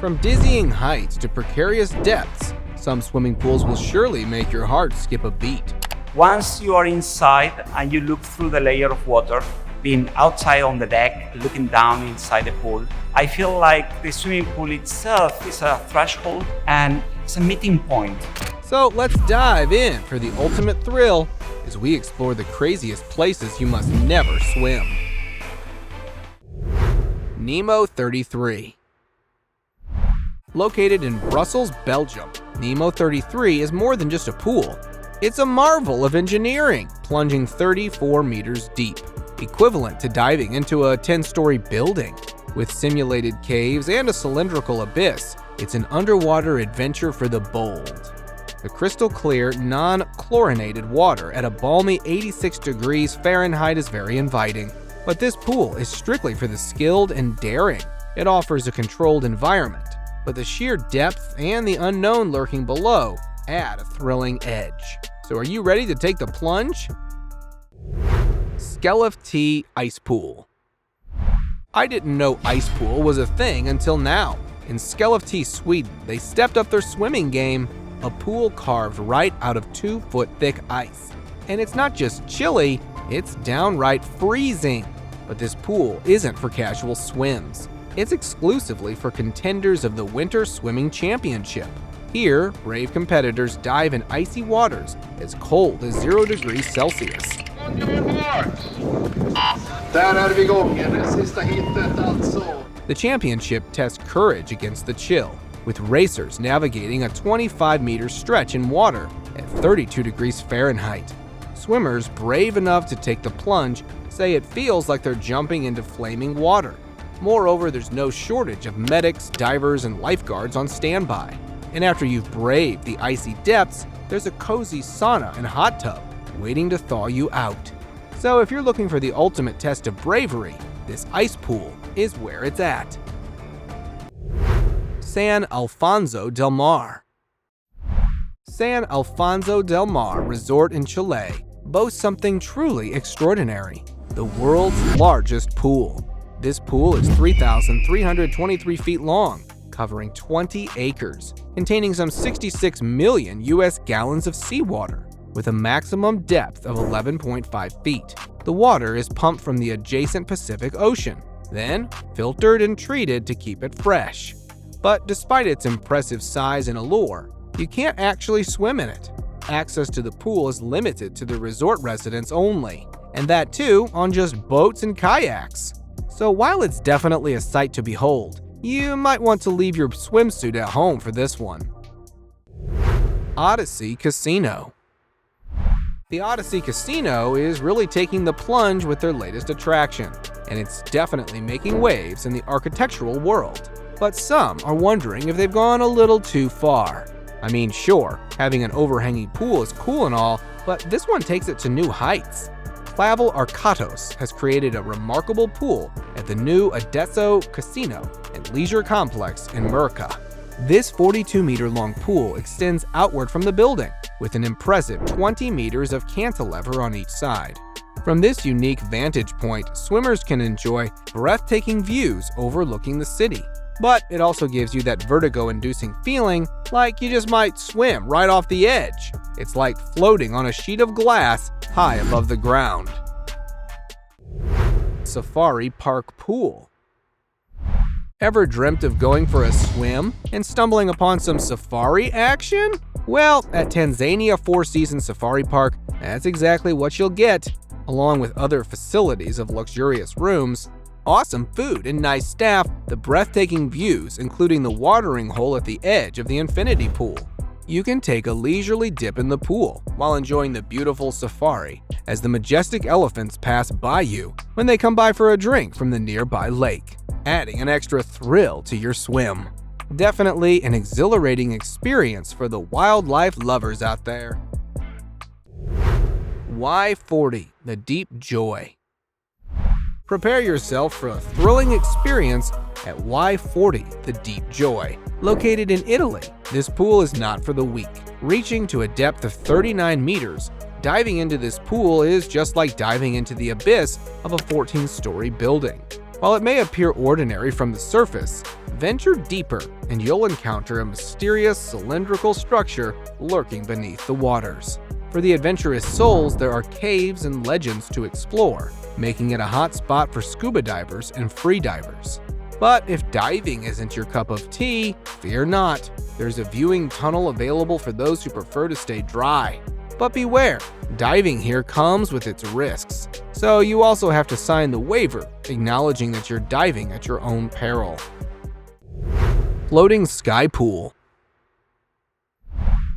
From dizzying heights to precarious depths, some swimming pools will surely make your heart skip a beat. Once you are inside and you look through the layer of water, being outside on the deck, looking down inside the pool, I feel like the swimming pool itself is a threshold and it's a meeting point. So let's dive in for the ultimate thrill as we explore the craziest places you must never swim. Nemo 33. Located in Brussels, Belgium, Nemo 33 is more than just a pool. It's a marvel of engineering, plunging 34 meters deep, equivalent to diving into a 10-story building. With simulated caves and a cylindrical abyss, it's an underwater adventure for the bold. The crystal clear, non-chlorinated water at a balmy 86 degrees Fahrenheit is very inviting. But this pool is strictly for the skilled and daring. It offers a controlled environment, but the sheer depth and the unknown lurking below add a thrilling edge. So are you ready to take the plunge? Skellefteå Ice Pool. I didn't know ice pool was a thing until now. In Skellefteå, Sweden, they stepped up their swimming game, a pool carved right out of 2-foot thick ice. And it's not just chilly, it's downright freezing. But this pool isn't for casual swims. It's exclusively for contenders of the Winter Swimming Championship. Here, brave competitors dive in icy waters as cold as 0 degrees Celsius. The championship tests courage against the chill, with racers navigating a 25-meter stretch in water at 32 degrees Fahrenheit. Swimmers brave enough to take the plunge say it feels like they're jumping into flaming water. Moreover, there's no shortage of medics, divers, and lifeguards on standby. And after you've braved the icy depths, there's a cozy sauna and hot tub waiting to thaw you out. So if you're looking for the ultimate test of bravery, this ice pool is where it's at. San Alfonso del Mar. San Alfonso del Mar Resort in Chile boasts something truly extraordinary: the world's largest pool. This pool is 3,323 feet long, covering 20 acres, containing some 66 million US gallons of seawater, with a maximum depth of 11.5 feet. The water is pumped from the adjacent Pacific Ocean, then filtered and treated to keep it fresh. But despite its impressive size and allure, you can't actually swim in it. Access to the pool is limited to the resort residents only, and that too on just boats and kayaks. So while it's definitely a sight to behold, you might want to leave your swimsuit at home for this one. Odyssey Casino. The Odyssey Casino is really taking the plunge with their latest attraction, and it's definitely making waves in the architectural world. But some are wondering if they've gone a little too far. I mean, sure, having an overhanging pool is cool and all, but this one takes it to new heights. Clavel Arcatos has created a remarkable pool at the new Adesso Casino and Leisure Complex in Murka. This 42-meter-long pool extends outward from the building, with an impressive 20 meters of cantilever on each side. From this unique vantage point, swimmers can enjoy breathtaking views overlooking the city. But it also gives you that vertigo-inducing feeling like you just might swim right off the edge. It's like floating on a sheet of glass high above the ground. Safari Park Pool. Ever dreamt of going for a swim and stumbling upon some safari action? Well, at Tanzania Four Seasons Safari Park, that's exactly what you'll get, along with other facilities of luxurious rooms, awesome food and nice staff, the breathtaking views, including the watering hole at the edge of the infinity pool. You can take a leisurely dip in the pool while enjoying the beautiful safari as the majestic elephants pass by you when they come by for a drink from the nearby lake, adding an extra thrill to your swim. Definitely an exhilarating experience for the wildlife lovers out there. Y40, the Deep Joy. Prepare yourself for a thrilling experience at Y40, the Deep Joy. Located in Italy, this pool is not for the weak. Reaching to a depth of 39 meters, diving into this pool is just like diving into the abyss of a 14-story building. While it may appear ordinary from the surface, venture deeper and you'll encounter a mysterious cylindrical structure lurking beneath the waters. For the adventurous souls, there are caves and legends to explore, making it a hot spot for scuba divers and free divers. But if diving isn't your cup of tea, fear not. There's a viewing tunnel available for those who prefer to stay dry. But beware, diving here comes with its risks. So you also have to sign the waiver, acknowledging that you're diving at your own peril. Floating Sky Pool.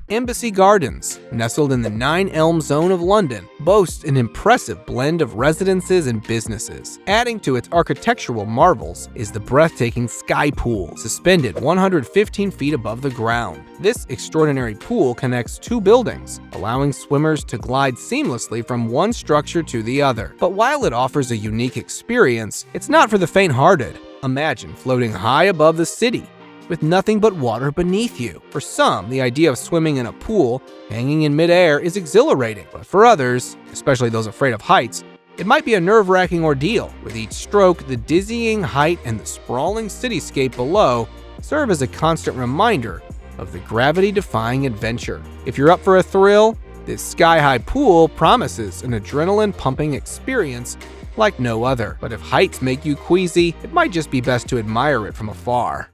Embassy Gardens, nestled in the Nine Elms zone of London, boasts an impressive blend of residences and businesses. Adding to its architectural marvels is the breathtaking Sky Pool, suspended 115 feet above the ground. This extraordinary pool connects two buildings, allowing swimmers to glide seamlessly from one structure to the other. But while it offers a unique experience, it's not for the faint-hearted. Imagine floating high above the city, with nothing but water beneath you. For some, the idea of swimming in a pool hanging in midair is exhilarating, but for others, especially those afraid of heights, it might be a nerve-wracking ordeal. With each stroke, the dizzying height and the sprawling cityscape below serve as a constant reminder of the gravity-defying adventure. If you're up for a thrill, this sky-high pool promises an adrenaline-pumping experience like no other. But if heights make you queasy, it might just be best to admire it from afar.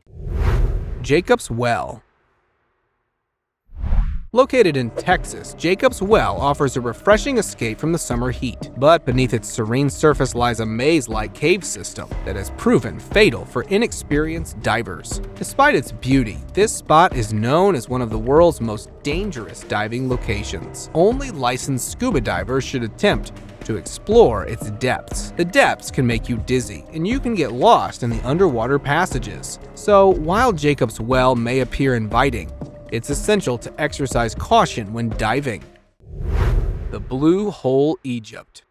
Jacob's Well. Located in Texas, Jacob's Well offers a refreshing escape from the summer heat, but beneath its serene surface lies a maze-like cave system that has proven fatal for inexperienced divers. Despite its beauty, this spot is known as one of the world's most dangerous diving locations. Only licensed scuba divers should attempt to explore its depths. The depths can make you dizzy, and you can get lost in the underwater passages. So, while Jacob's Well may appear inviting, it's essential to exercise caution when diving. The Blue Hole, Egypt.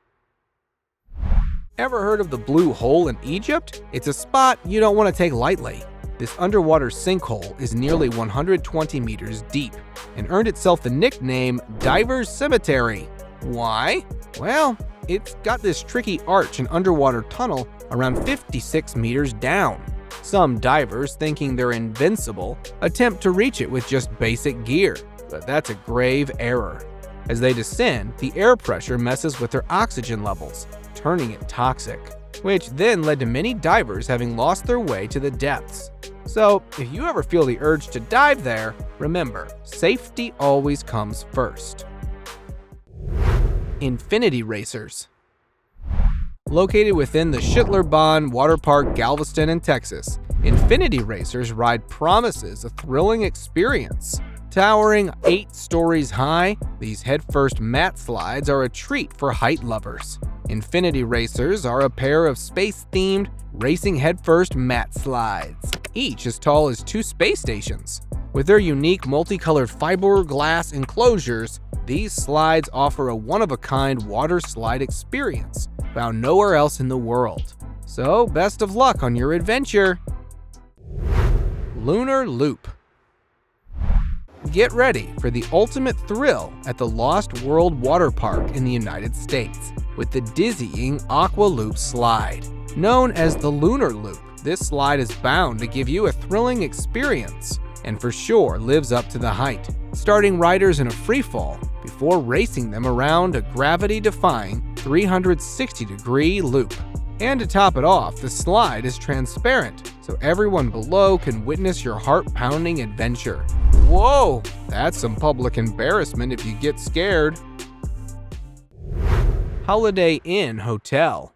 Ever heard of the Blue Hole in Egypt? It's a spot you don't want to take lightly. This underwater sinkhole is nearly 120 meters deep and earned itself the nickname Diver's Cemetery. Why? Well, it's got this tricky arch and underwater tunnel around 56 meters down. Some divers, thinking they're invincible, attempt to reach it with just basic gear, but that's a grave error. As they descend, the air pressure messes with their oxygen levels, turning it toxic, which then led to many divers having lost their way to the depths. So, if you ever feel the urge to dive there, remember, safety always comes first. Infinity Racers. Located within the Schittler Water Park, Galveston, in Texas, Infinity Racers ride promises a thrilling experience. Towering 8 stories high, these headfirst mat slides are a treat for height lovers. Infinity Racers are a pair of space-themed racing headfirst mat slides, each as tall as 2 space stations. With their unique multicolored fiberglass enclosures, these slides offer a one-of-a-kind water slide experience found nowhere else in the world. So, best of luck on your adventure. Lunar Loop. Get ready for the ultimate thrill at the Lost World Water Park in the United States with the dizzying Aqua Loop slide. Known as the Lunar Loop, this slide is bound to give you a thrilling experience and for sure lives up to the height, starting riders in a free fall before racing them around a gravity-defying 360-degree loop. And to top it off, the slide is transparent, so everyone below can witness your heart-pounding adventure. Whoa, that's some public embarrassment if you get scared. Holiday Inn Hotel.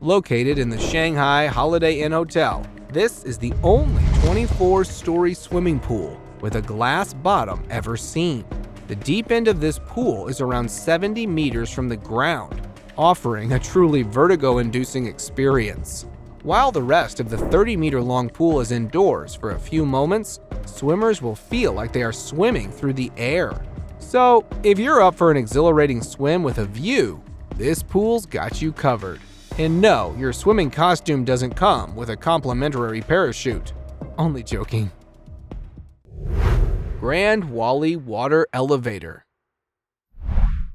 Located in the Shanghai Holiday Inn Hotel, this is the only 24-story swimming pool with a glass bottom ever seen. The deep end of this pool is around 70 meters from the ground, offering a truly vertigo-inducing experience. While the rest of the 30-meter-long pool is indoors for a few moments, swimmers will feel like they are swimming through the air. So, if you're up for an exhilarating swim with a view, this pool's got you covered. And no, your swimming costume doesn't come with a complimentary parachute. Only joking. Grand Wally Water Elevator.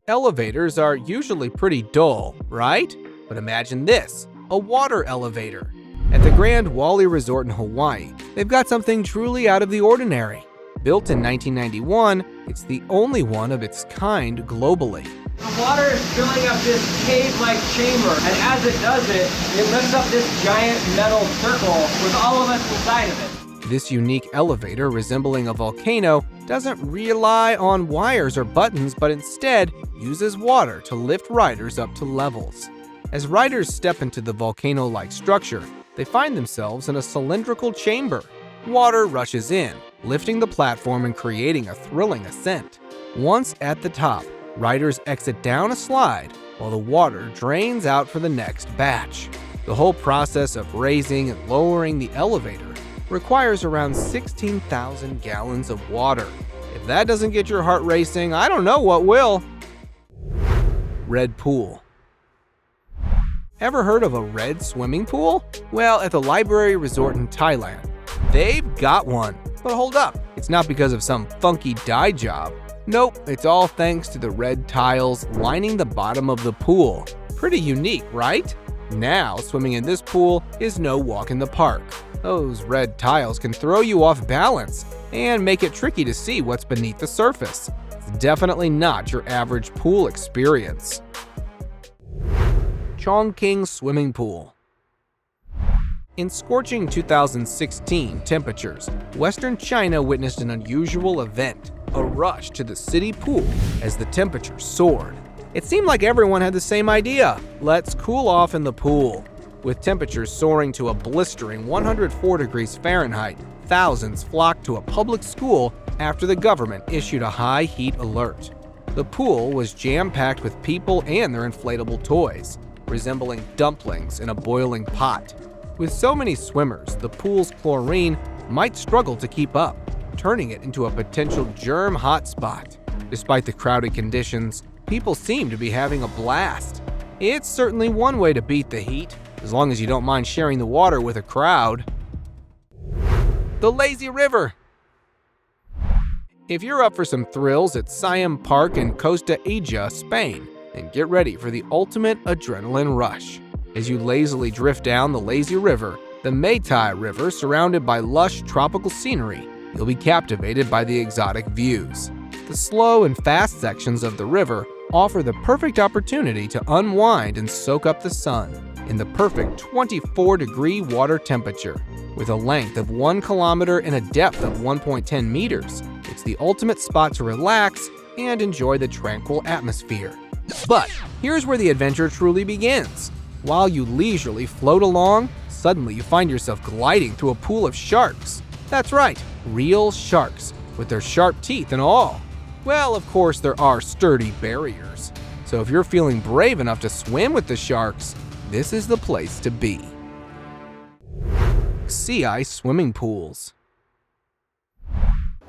Elevators are usually pretty dull, right? But imagine this, a water elevator. At the Grand Wally Resort in Hawaii, they've got something truly out of the ordinary. Built in 1991, it's the only one of its kind globally. The water is filling up this cave-like chamber, and as it does it, it lifts up this giant metal circle with all of us inside of it. This unique elevator, resembling a volcano, doesn't rely on wires or buttons, but instead uses water to lift riders up to levels. As riders step into the volcano-like structure, they find themselves in a cylindrical chamber. Water rushes in, lifting the platform and creating a thrilling ascent. Once at the top, riders exit down a slide while the water drains out for the next batch. The whole process of raising and lowering the elevator requires around 16,000 gallons of water. If that doesn't get your heart racing, I don't know what will. Red pool. Ever heard of a red swimming pool? Well, at the Library Resort in Thailand, they've got one. But hold up, it's not because of some funky dye job. Nope, it's all thanks to the red tiles lining the bottom of the pool. Pretty unique, right? Now, swimming in this pool is no walk in the park. Those red tiles can throw you off balance and make it tricky to see what's beneath the surface. It's definitely not your average pool experience. Chongqing Swimming Pool. In scorching 2016 temperatures, Western China witnessed an unusual event, a rush to the city pool as the temperature soared. It seemed like everyone had the same idea: let's cool off in the pool. With temperatures soaring to a blistering 104 degrees Fahrenheit, thousands flocked to a public school after the government issued a high heat alert. The pool was jam-packed with people and their inflatable toys, resembling dumplings in a boiling pot. With so many swimmers, the pool's chlorine might struggle to keep up, turning it into a potential germ hotspot. Despite the crowded conditions, people seem to be having a blast. It's certainly one way to beat the heat, as long as you don't mind sharing the water with a crowd. The lazy river. If you're up for some thrills at Siam Park in Costa Ija, Spain, then get ready for the ultimate adrenaline rush. As you lazily drift down the lazy river, the Meitei River, surrounded by lush tropical scenery, you'll be captivated by the exotic views. The slow and fast sections of the river offer the perfect opportunity to unwind and soak up the sun in the perfect 24-degree water temperature. With a length of 1 kilometer and a depth of 1.10 meters, it's the ultimate spot to relax and enjoy the tranquil atmosphere. But here's where the adventure truly begins. While you leisurely float along, suddenly you find yourself gliding through a pool of sharks. That's right, real sharks, with their sharp teeth and all. Well, of course, there are sturdy barriers. So if you're feeling brave enough to swim with the sharks, this is the place to be. Sea ice swimming pools.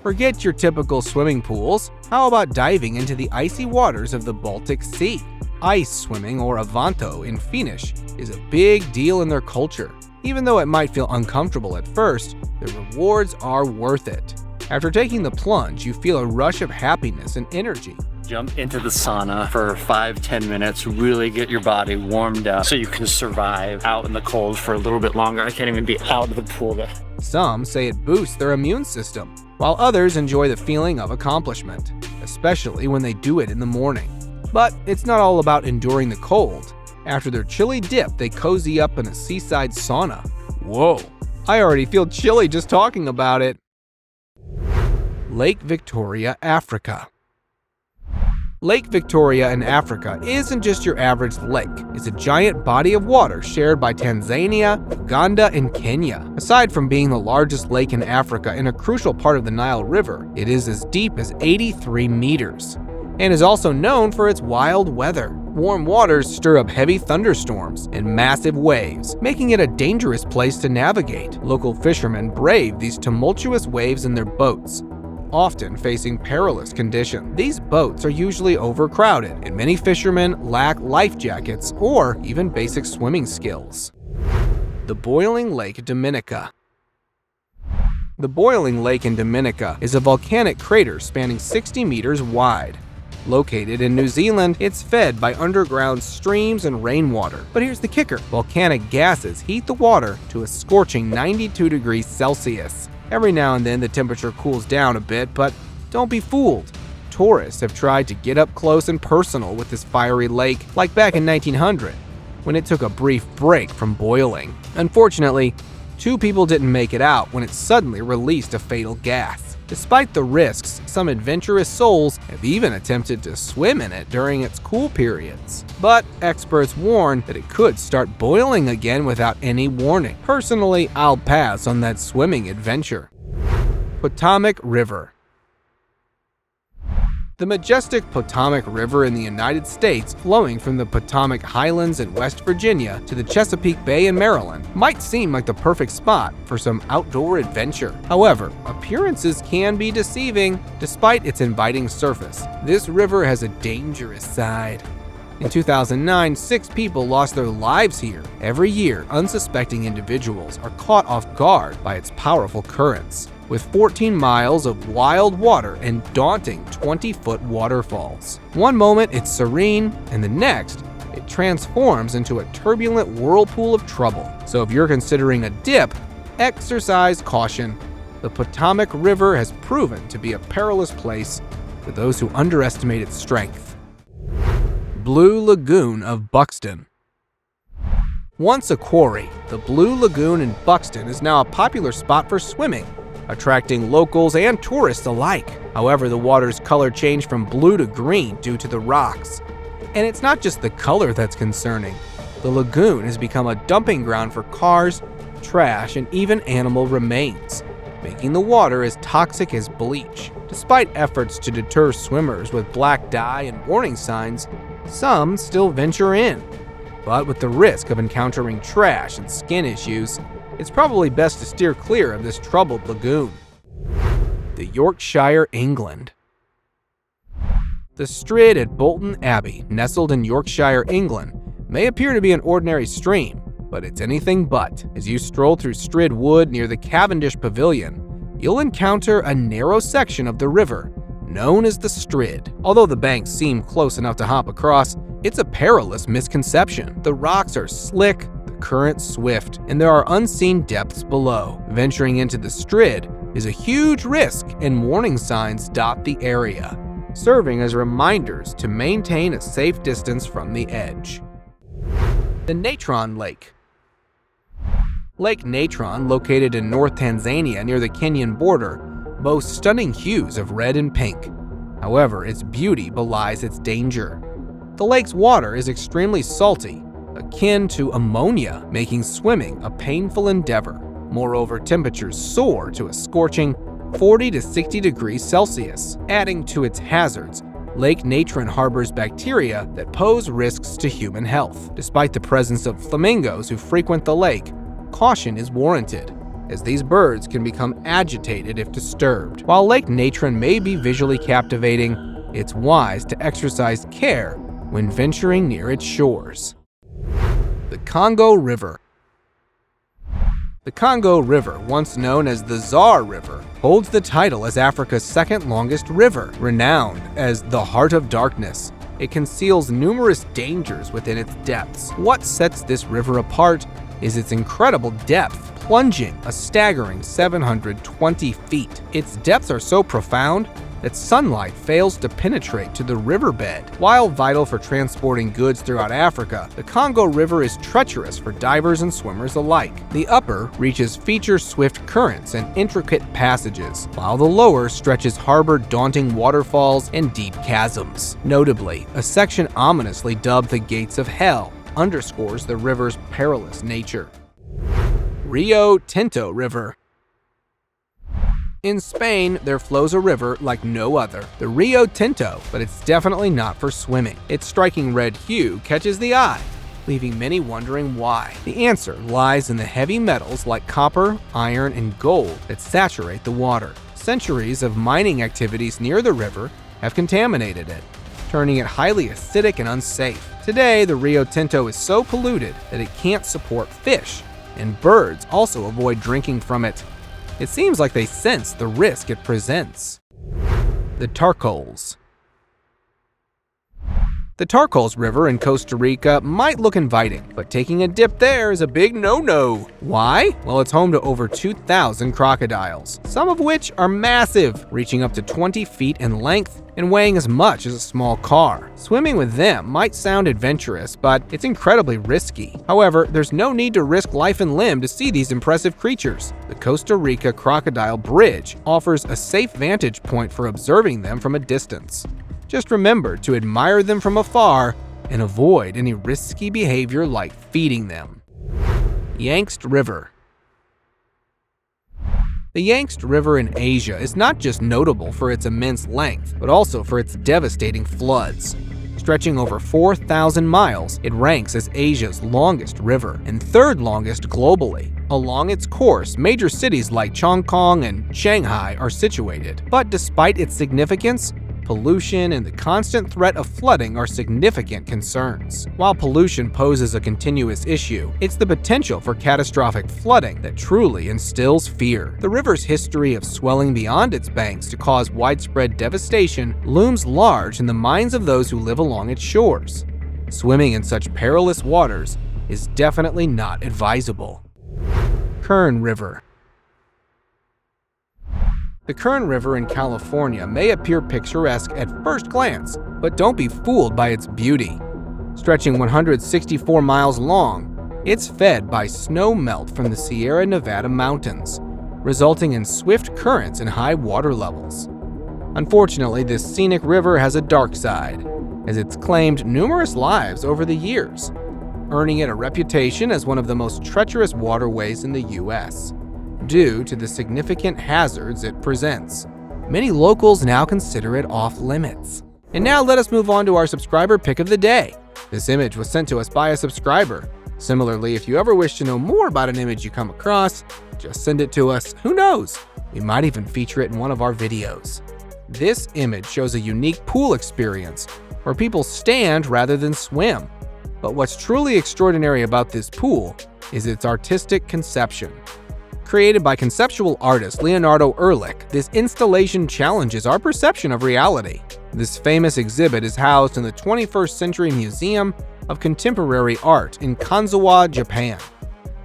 Forget your typical swimming pools. How about diving into the icy waters of the Baltic Sea? Ice swimming, or avanto in Finnish, is a big deal in their culture. Even though it might feel uncomfortable at first, the rewards are worth it. After taking the plunge, you feel a rush of happiness and energy. Jump into the sauna for 5-10 minutes, really get your body warmed up so you can survive out in the cold for a little bit longer. I can't even be out of the pool. Some say it boosts their immune system, while others enjoy the feeling of accomplishment, especially when they do it in the morning. But it's not all about enduring the cold. After their chilly dip, they cozy up in a seaside sauna. Whoa, I already feel chilly just talking about it. Lake Victoria, Africa. Lake Victoria in Africa isn't just your average lake. It's a giant body of water shared by Tanzania, Uganda, and Kenya. Aside from being the largest lake in Africa and a crucial part of the Nile River, it is as deep as 83 meters and is also known for its wild weather. Warm waters stir up heavy thunderstorms and massive waves, making it a dangerous place to navigate. Local fishermen brave these tumultuous waves in their boats, often facing perilous conditions. These boats are usually overcrowded, and many fishermen lack life jackets or even basic swimming skills. The Boiling Lake, Dominica. The Boiling Lake in Dominica is a volcanic crater spanning 60 meters wide. Located in New Zealand, it's fed by underground streams and rainwater. But here's the kicker: volcanic gases heat the water to a scorching 92 degrees Celsius. Every now and then the temperature cools down a bit, but don't be fooled. Tourists have tried to get up close and personal with this fiery lake, like back in 1900, when it took a brief break from boiling. Unfortunately, 2 people didn't make it out when it suddenly released a fatal gas. Despite the risks, some adventurous souls have even attempted to swim in it during its cool periods. But experts warn that it could start boiling again without any warning. Personally, I'll pass on that swimming adventure. Potomac River. The majestic Potomac River in the United States, flowing from the Potomac Highlands in West Virginia to the Chesapeake Bay in Maryland, might seem like the perfect spot for some outdoor adventure. However, appearances can be deceiving. Despite its inviting surface, this river has a dangerous side. In 2009, 6 people lost their lives here. Every year, unsuspecting individuals are caught off guard by its powerful currents, with 14 miles of wild water and daunting 20-foot waterfalls. One moment it's serene, and the next, it transforms into a turbulent whirlpool of trouble. So if you're considering a dip, exercise caution. The Potomac River has proven to be a perilous place for those who underestimate its strength. Blue Lagoon of Buxton. Once a quarry, the Blue Lagoon in Buxton is now a popular spot for swimming, attracting locals and tourists alike. However, the water's color changed from blue to green due to the rocks. And it's not just the color that's concerning. The lagoon has become a dumping ground for cars, trash, and even animal remains, making the water as toxic as bleach. Despite efforts to deter swimmers with black dye and warning signs, some still venture in. But with the risk of encountering trash and skin issues, it's probably best to steer clear of this troubled lagoon. The Yorkshire, England. The Strid at Bolton Abbey, nestled in Yorkshire, England, may appear to be an ordinary stream, but it's anything but. As you stroll through Strid Wood near the Cavendish Pavilion, you'll encounter a narrow section of the river known as the Strid. Although the banks seem close enough to hop across, it's a perilous misconception. The rocks are slick, the current swift, and there are unseen depths below. Venturing into the Strid is a huge risk, and warning signs dot the area, serving as reminders to maintain a safe distance from the edge. The Natron Lake. Lake Natron, located in North Tanzania near the Kenyan border, boasts stunning hues of red and pink. However, its beauty belies its danger. The lake's water is extremely salty, akin to ammonia, making swimming a painful endeavor. Moreover, temperatures soar to a scorching 40 to 60 degrees Celsius. Adding to its hazards, Lake Natron harbors bacteria that pose risks to human health. Despite the presence of flamingos who frequent the lake, caution is warranted, as these birds can become agitated if disturbed. While Lake Natron may be visually captivating, it's wise to exercise care when venturing near its shores. The Congo River. The Congo River, once known as the Tsar River, holds the title as Africa's second longest river. Renowned as the Heart of Darkness, it conceals numerous dangers within its depths. What sets this river apart is its incredible depth, plunging a staggering 720 feet. Its depths are so profound that sunlight fails to penetrate to the riverbed. While vital for transporting goods throughout Africa, the Congo River is treacherous for divers and swimmers alike. The upper reaches feature-swift currents and intricate passages, while the lower stretches harbor daunting waterfalls and deep chasms. Notably, a section ominously dubbed the Gates of Hell underscores the river's perilous nature. Rio Tinto River. In Spain, there flows a river like no other, the Rio Tinto, but it's definitely not for swimming. Its striking red hue catches the eye, leaving many wondering why. The answer lies in the heavy metals like copper, iron, and gold that saturate the water. Centuries of mining activities near the river have contaminated it, turning it highly acidic and unsafe. Today, the Rio Tinto is so polluted that it can't support fish, and birds also avoid drinking from it. It seems like they sense the risk it presents. The Tarcoles. The Tarcoles River in Costa Rica might look inviting, but taking a dip there is a big no-no. Why? Well, it's home to over 2,000 crocodiles, some of which are massive, reaching up to 20 feet in length and weighing as much as a small car. Swimming with them might sound adventurous, but it's incredibly risky. However, there's no need to risk life and limb to see these impressive creatures. The Costa Rica Crocodile Bridge offers a safe vantage point for observing them from a distance. Just remember to admire them from afar and avoid any risky behavior like feeding them. Yangtze River. The Yangtze River in Asia is not just notable for its immense length, but also for its devastating floods. Stretching over 4,000 miles, it ranks as Asia's longest river and third longest globally. Along its course, major cities like Hong Kong and Shanghai are situated. But despite its significance, pollution and the constant threat of flooding are significant concerns. While pollution poses a continuous issue, it's the potential for catastrophic flooding that truly instills fear. The river's history of swelling beyond its banks to cause widespread devastation looms large in the minds of those who live along its shores. Swimming in such perilous waters is definitely not advisable. Kern River. The Kern River in California may appear picturesque at first glance, but don't be fooled by its beauty. Stretching 164 miles long, it's fed by snow melt from the Sierra Nevada mountains, resulting in swift currents and high water levels. Unfortunately, this scenic river has a dark side, as it's claimed numerous lives over the years, earning it a reputation as one of the most treacherous waterways in the U.S. due to the significant hazards it presents. Many locals now consider it off-limits. And now let us move on to our subscriber pick of the day. This image was sent to us by a subscriber. Similarly, if you ever wish to know more about an image you come across, just send it to us. Who knows? We might even feature it in one of our videos. This image shows a unique pool experience where people stand rather than swim. But what's truly extraordinary about this pool is its artistic conception. Created by conceptual artist Leonardo Ehrlich, this installation challenges our perception of reality. This famous exhibit is housed in the 21st Century Museum of Contemporary Art in Kanzawa, Japan.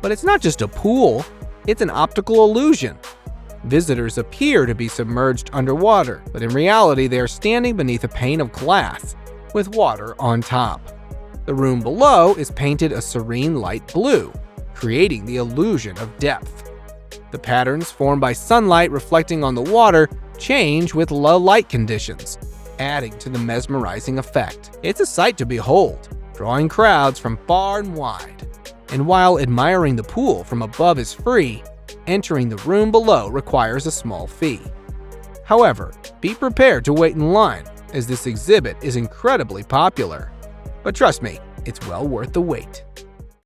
But it's not just a pool, it's an optical illusion. Visitors appear to be submerged underwater, but in reality they are standing beneath a pane of glass, with water on top. The room below is painted a serene light blue, creating the illusion of depth. The patterns formed by sunlight reflecting on the water change with low light conditions, adding to the mesmerizing effect. It's a sight to behold, drawing crowds from far and wide. And while admiring the pool from above is free, entering the room below requires a small fee. However, be prepared to wait in line, as this exhibit is incredibly popular. But trust me, it's well worth the wait.